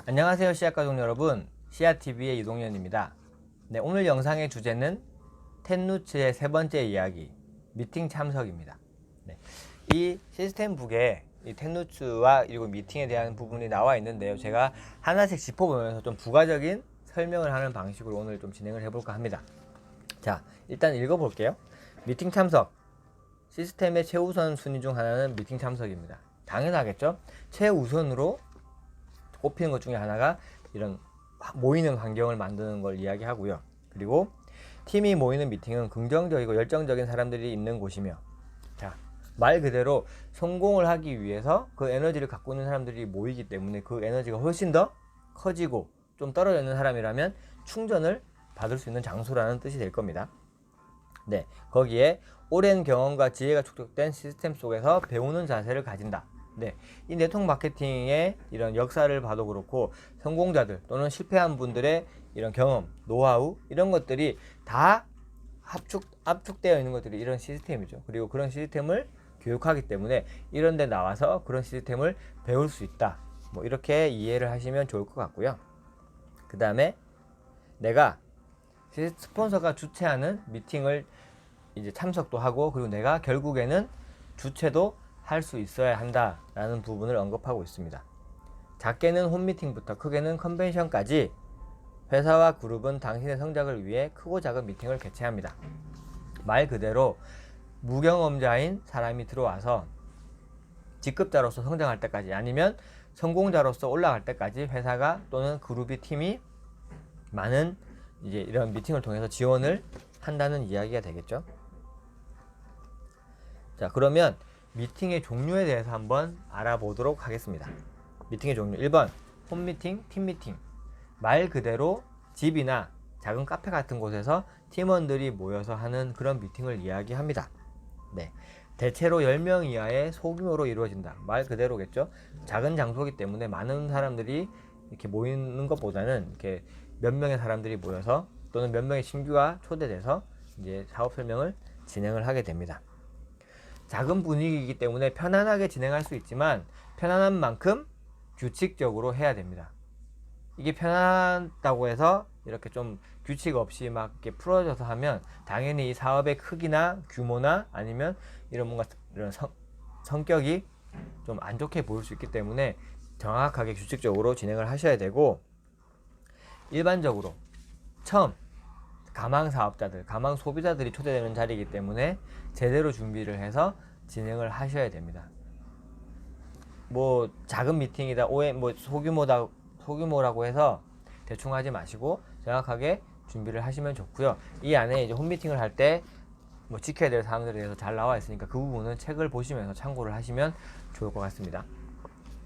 안녕하세요, 씨앗가족 여러분. 씨앗TV의 이동현입니다. 네, 오늘 영상의 주제는 텐누츠의 세 번째 이야기, 미팅 참석입니다. 네, 이 시스템북에 이 텐누츠와 그리고 미팅에 대한 부분이 나와 있는데요. 제가 하나씩 짚어보면서 좀 부가적인 설명을 하는 방식으로 오늘 좀 진행을 해볼까 합니다. 자, 일단 읽어볼게요. 미팅 참석. 시스템의 최우선 순위 중 하나는 미팅 참석입니다. 당연하겠죠? 최우선으로 꼽히는 것 중에 하나가 이런 모이는 환경을 만드는 걸 이야기하고요. 그리고 팀이 모이는 미팅은 긍정적이고 열정적인 사람들이 있는 곳이며, 자, 말 그대로 성공을 하기 위해서 그 에너지를 갖고 있는 사람들이 모이기 때문에 그 에너지가 훨씬 더 커지고, 좀 떨어져 있는 사람이라면 충전을 받을 수 있는 장소라는 뜻이 될 겁니다. 네, 거기에 오랜 경험과 지혜가 축적된 시스템 속에서 배우는 자세를 가진다. 네, 이 네트워크 마케팅의 이런 역사를 봐도 그렇고, 성공자들 또는 실패한 분들의 이런 경험, 노하우, 이런 것들이 다 압축되어 있는 것들이 이런 시스템이죠. 그리고 그런 시스템을 교육하기 때문에 이런 데 나와서 그런 시스템을 배울 수 있다. 뭐 이렇게 이해를 하시면 좋을 것 같고요. 그 다음에 내가 스폰서가 주최하는 미팅을 이제 참석도 하고, 그리고 내가 결국에는 주최도 할 수 있어야 한다라는 부분을 언급하고 있습니다. 작게는 홈미팅부터 크게는 컨벤션까지 회사와 그룹은 당신의 성장을 위해 크고 작은 미팅을 개최합니다. 말 그대로 무경험자인 사람이 들어와서 직급자로서 성장할 때까지, 아니면 성공자로서 올라갈 때까지 회사가 또는 그룹이, 팀이 많은 이제 이런 미팅을 통해서 지원을 한다는 이야기가 되겠죠. 자, 그러면 미팅의 종류에 대해서 한번 알아보도록 하겠습니다. 미팅의 종류 1번 홈미팅, 팀미팅. 말 그대로 집이나 작은 카페 같은 곳에서 팀원들이 모여서 하는 그런 미팅을 이야기합니다. 네, 대체로 10명 이하의 소규모로 이루어진다. 말 그대로겠죠. 작은 장소이기 때문에 많은 사람들이 이렇게 모이는 것보다는 이렇게 몇 명의 사람들이 모여서, 또는 몇 명의 신규가 초대돼서 이제 사업 설명을 진행을 하게 됩니다. 작은 분위기이기 때문에 편안하게 진행할 수 있지만, 편안한 만큼 규칙적으로 해야 됩니다. 이게 편하다고 해서 이렇게 좀 규칙 없이 막 이렇게 풀어져서 하면 당연히 이 사업의 크기나 규모나 아니면 이런 뭔가 이런 성격이 좀 안 좋게 보일 수 있기 때문에 정확하게 규칙적으로 진행을 하셔야 되고, 일반적으로 처음 가망 사업자들, 가망 소비자들이 초대되는 자리이기 때문에 제대로 준비를 해서 진행을 하셔야 됩니다. 뭐 작은 미팅이다, 뭐 소규모라고 해서 대충 하지 마시고 정확하게 준비를 하시면 좋고요. 이 안에 이제 홈미팅을 할 때 뭐 지켜야 될 사항들에 대해서 잘 나와 있으니까 그 부분은 책을 보시면서 참고를 하시면 좋을 것 같습니다.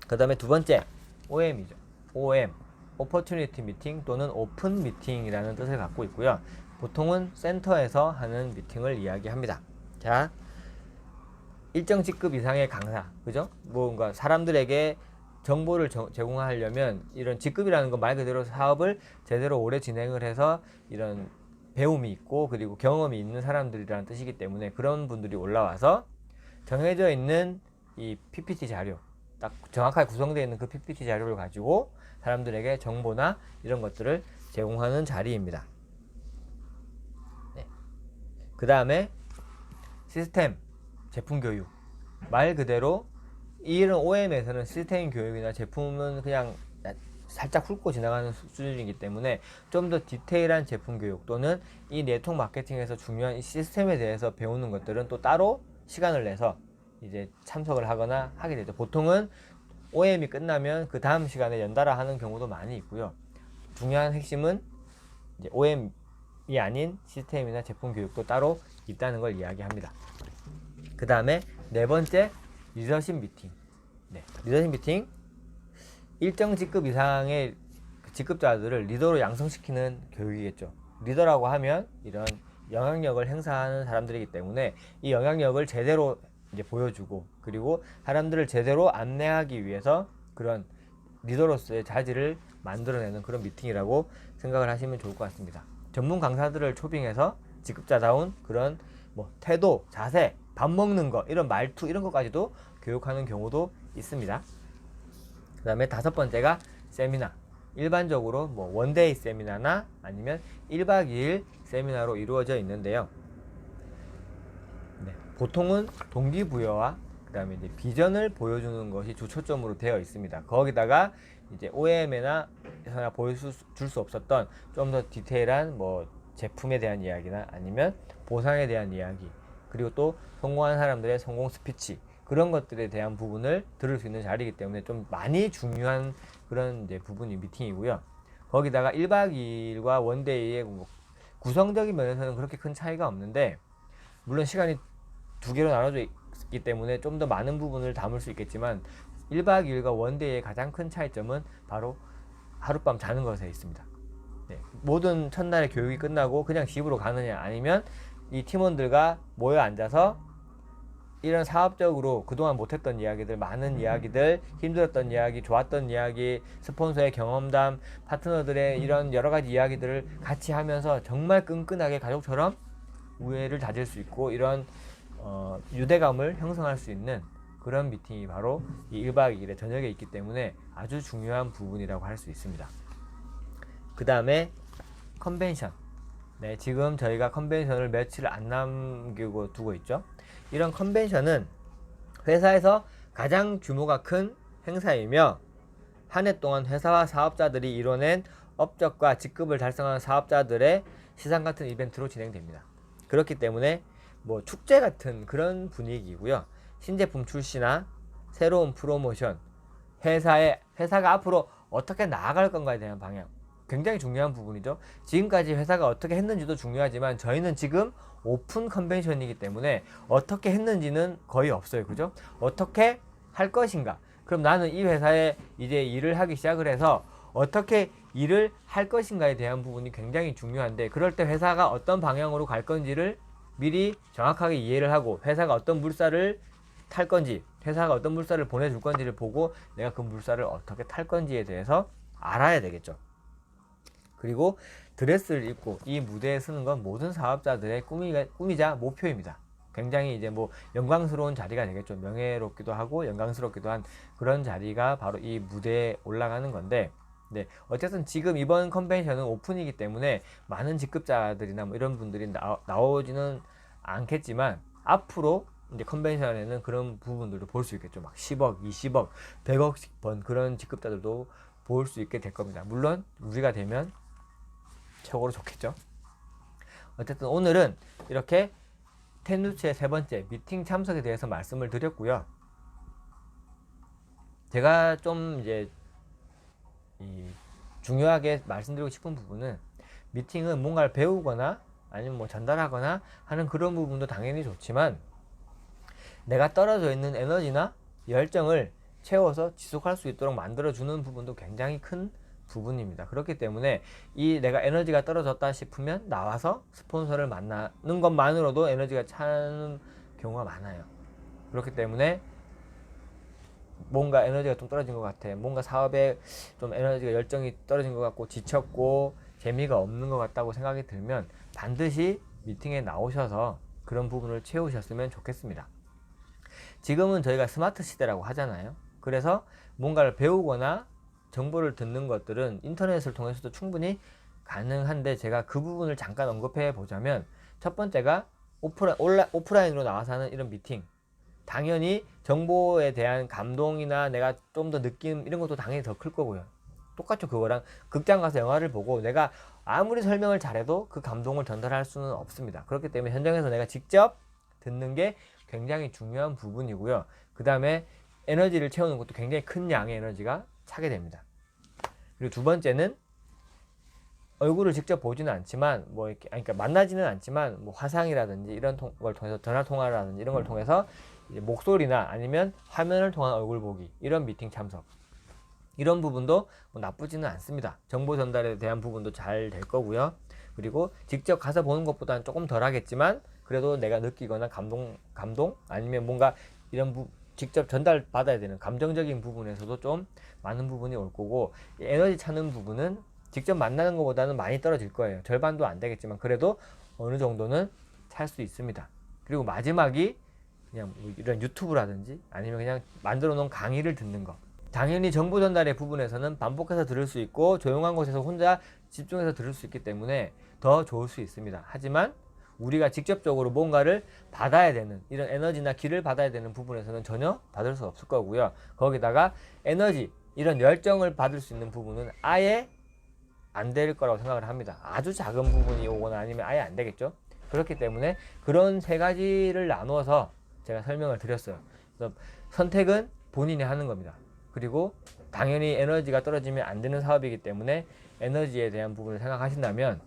그 다음에 두 번째, OM이죠. OM, Opportunity Meeting 또는 오픈 미팅이라는 뜻을 갖고 있고요. 보통은 센터에서 하는 미팅을 이야기합니다. 자, 일정 직급 이상의 강사, 그죠? 뭔가 사람들에게 정보를 제공하려면 이런 직급이라는 건 말 그대로 사업을 제대로 오래 진행을 해서 이런 배움이 있고 그리고 경험이 있는 사람들이라는 뜻이기 때문에, 그런 분들이 올라와서 정해져 있는 이 PPT 자료, 딱 정확하게 구성되어 있는 그 PPT 자료를 가지고 사람들에게 정보나 이런 것들을 제공하는 자리입니다. 네. 그 다음에 시스템, 제품 교육. 말 그대로 이런 OM에서는 시스템 교육이나 제품은 그냥 살짝 훑고 지나가는 수준이기 때문에 좀 더 디테일한 제품 교육 또는 이 네트워크 마케팅에서 중요한 이 시스템에 대해서 배우는 것들은 또 따로 시간을 내서 이제 참석을 하거나 하게 되죠. 보통은 OM이 끝나면 그 다음 시간에 연달아 하는 경우도 많이 있고요. 중요한 핵심은 이제 OM이 아닌 시스템이나 제품 교육도 따로 있다는 걸 이야기합니다. 그 다음에 네 번째, 리더십 미팅. 네, 리더십 미팅. 일정 직급 이상의 직급자들을 리더로 양성시키는 교육이겠죠. 리더라고 하면 이런 영향력을 행사하는 사람들이기 때문에 이 영향력을 제대로 이제 보여주고, 그리고 사람들을 제대로 안내하기 위해서 그런 리더로서의 자질을 만들어내는 그런 미팅이라고 생각을 하시면 좋을 것 같습니다. 전문 강사들을 초빙해서 직급자다운 그런 뭐 태도, 자세, 밥 먹는 거, 이런 말투, 이런 것까지도 교육하는 경우도 있습니다. 그 다음에 다섯 번째가 세미나. 일반적으로 뭐 원데이 세미나나 아니면 1박 2일 세미나로 이루어져 있는데요. 네, 보통은 동기부여와 그 다음에 이제 비전을 보여주는 것이 주초점으로 되어 있습니다. 거기다가 이제 OM에나 에서나 보여줄 수 없었던 좀 더 디테일한 뭐 제품에 대한 이야기나 아니면 보상에 대한 이야기, 그리고 또 성공한 사람들의 성공 스피치, 그런 것들에 대한 부분을 들을 수 있는 자리이기 때문에 좀 많이 중요한 그런 이제 부분이 미팅이고요. 거기다가 1박 2일과 원데이의 구성적인 면에서는 그렇게 큰 차이가 없는데, 물론 시간이 두 개로 나눠져 있기 때문에 좀 더 많은 부분을 담을 수 있겠지만 1박 2일과 원데이의 가장 큰 차이점은 바로 하룻밤 자는 것에 있습니다. 네, 모든 첫날의 교육이 끝나고 그냥 집으로 가느냐, 아니면 이 팀원들과 모여 앉아서 이런 사업적으로 그동안 못했던 이야기들, 많은 이야기들, 힘들었던 이야기, 좋았던 이야기, 스폰서의 경험담, 파트너들의 이런 여러 가지 이야기들을 같이 하면서 정말 끈끈하게 가족처럼 우애를 다질 수 있고 이런 유대감을 형성할 수 있는 그런 미팅이 바로 이 1박 2일의 저녁에 있기 때문에 아주 중요한 부분이라고 할 수 있습니다. 그 다음에 컨벤션. 네, 지금 저희가 컨벤션을 며칠 안 남기고 두고 있죠. 이런 컨벤션은 회사에서 가장 규모가 큰 행사이며 한 해 동안 회사와 사업자들이 이뤄낸 업적과 직급을 달성한 사업자들의 시상 같은 이벤트로 진행됩니다. 그렇기 때문에 뭐 축제 같은 그런 분위기고요. 신제품 출시나 새로운 프로모션, 회사가 앞으로 어떻게 나아갈 건가에 대한 방향, 굉장히 중요한 부분이죠. 지금까지 회사가 어떻게 했는지도 중요하지만 저희는 지금 오픈 컨벤션이기 때문에 어떻게 했는지는 거의 없어요. 그죠? 어떻게 할 것인가? 그럼 나는 이 회사에 이제 일을 하기 시작을 해서 어떻게 일을 할 것인가에 대한 부분이 굉장히 중요한데, 그럴 때 회사가 어떤 방향으로 갈 건지를 미리 정확하게 이해를 하고, 회사가 어떤 물살을 탈 건지, 회사가 어떤 물살을 보내줄 건지를 보고 내가 그 물살을 어떻게 탈 건지에 대해서 알아야 되겠죠. 그리고 드레스를 입고 이 무대에 서는 건 모든 사업자들의 꿈이자 목표입니다. 굉장히 이제 뭐 영광스러운 자리가 되겠죠. 명예롭기도 하고 영광스럽기도 한 그런 자리가 바로 이 무대에 올라가는 건데, 네, 어쨌든 지금 이번 컨벤션은 오픈이기 때문에 많은 직급자들이나 뭐 이런 분들이 나오지는 않겠지만, 앞으로 이제 컨벤션에는 그런 부분들도 볼 수 있겠죠. 막 10억, 20억, 100억씩 번 그런 직급자들도 볼 수 있게 될 겁니다. 물론 우리가 되면 최고로 좋겠죠. 어쨌든 오늘은 이렇게 텐누츠의 세 번째 미팅 참석에 대해서 말씀을 드렸고요. 제가 좀 이제 중요하게 말씀드리고 싶은 부분은, 미팅은 뭔가를 배우거나 아니면 뭐 전달하거나 하는 그런 부분도 당연히 좋지만, 내가 떨어져 있는 에너지나 열정을 채워서 지속할 수 있도록 만들어주는 부분도 굉장히 큰 부분입니다. 그렇기 때문에 이 내가 에너지가 떨어졌다 싶으면 나와서 스폰서를 만나는 것만으로도 에너지가 차는 경우가 많아요. 그렇기 때문에 뭔가 에너지가 좀 떨어진 것 같아, 뭔가 사업에 좀 에너지가 열정이 떨어진 것 같고 지쳤고 재미가 없는 것 같다고 생각이 들면 반드시 미팅에 나오셔서 그런 부분을 채우셨으면 좋겠습니다. 지금은 저희가 스마트 시대라고 하잖아요. 그래서 뭔가를 배우거나 정보를 듣는 것들은 인터넷을 통해서도 충분히 가능한데, 제가 그 부분을 잠깐 언급해 보자면, 첫 번째가 오프라인으로 나와서 하는 이런 미팅, 당연히 정보에 대한 감동이나 내가 좀 더 느낌 이런 것도 당연히 더 클 거고요. 똑같죠. 그거랑 극장 가서 영화를 보고 내가 아무리 설명을 잘해도 그 감동을 전달할 수는 없습니다. 그렇기 때문에 현장에서 내가 직접 듣는 게 굉장히 중요한 부분이고요. 그 다음에 에너지를 채우는 것도 굉장히 큰 양의 에너지가 차게 됩니다. 그리고 두 번째는 얼굴을 직접 보지는 않지만 뭐 이렇게 그러니까 만나지는 않지만 뭐 화상이라든지 이런 걸 통해서, 전화 통화라든지 이런 걸 통해서 이제 목소리나 아니면 화면을 통한 얼굴 보기, 이런 미팅 참석, 이런 부분도 뭐 나쁘지는 않습니다. 정보 전달에 대한 부분도 잘 될 거고요. 그리고 직접 가서 보는 것보다는 조금 덜 하겠지만 그래도 내가 느끼거나 감동 아니면 뭔가 이런 직접 전달 받아야 되는 감정적인 부분에서도 좀 많은 부분이 올 거고, 에너지 차는 부분은 직접 만나는 것보다는 많이 떨어질 거예요. 절반도 안 되겠지만 그래도 어느 정도는 찰 수 있습니다. 그리고 마지막이 그냥 뭐 이런 유튜브라든지 아니면 그냥 만들어 놓은 강의를 듣는 거, 당연히 정보 전달의 부분에서는 반복해서 들을 수 있고 조용한 곳에서 혼자 집중해서 들을 수 있기 때문에 더 좋을 수 있습니다. 하지만 우리가 직접적으로 뭔가를 받아야 되는 이런 에너지나 기를 받아야 되는 부분에서는 전혀 받을 수 없을 거고요. 거기다가 에너지 이런 열정을 받을 수 있는 부분은 아예 안 될 거라고 생각을 합니다. 아주 작은 부분이 오거나 아니면 아예 안 되겠죠. 그렇기 때문에 그런 세 가지를 나누어서 제가 설명을 드렸어요. 그래서 선택은 본인이 하는 겁니다. 그리고 당연히 에너지가 떨어지면 안 되는 사업이기 때문에 에너지에 대한 부분을 생각하신다면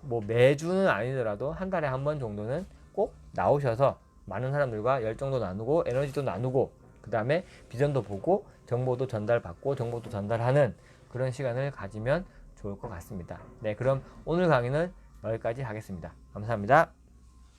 뭐 매주는 아니더라도 한 달에 한 번 정도는 꼭 나오셔서 많은 사람들과 열정도 나누고 에너지도 나누고 그 다음에 비전도 보고 정보도 전달받고 정보도 전달하는 그런 시간을 가지면 좋을 것 같습니다. 네, 그럼 오늘 강의는 여기까지 하겠습니다. 감사합니다.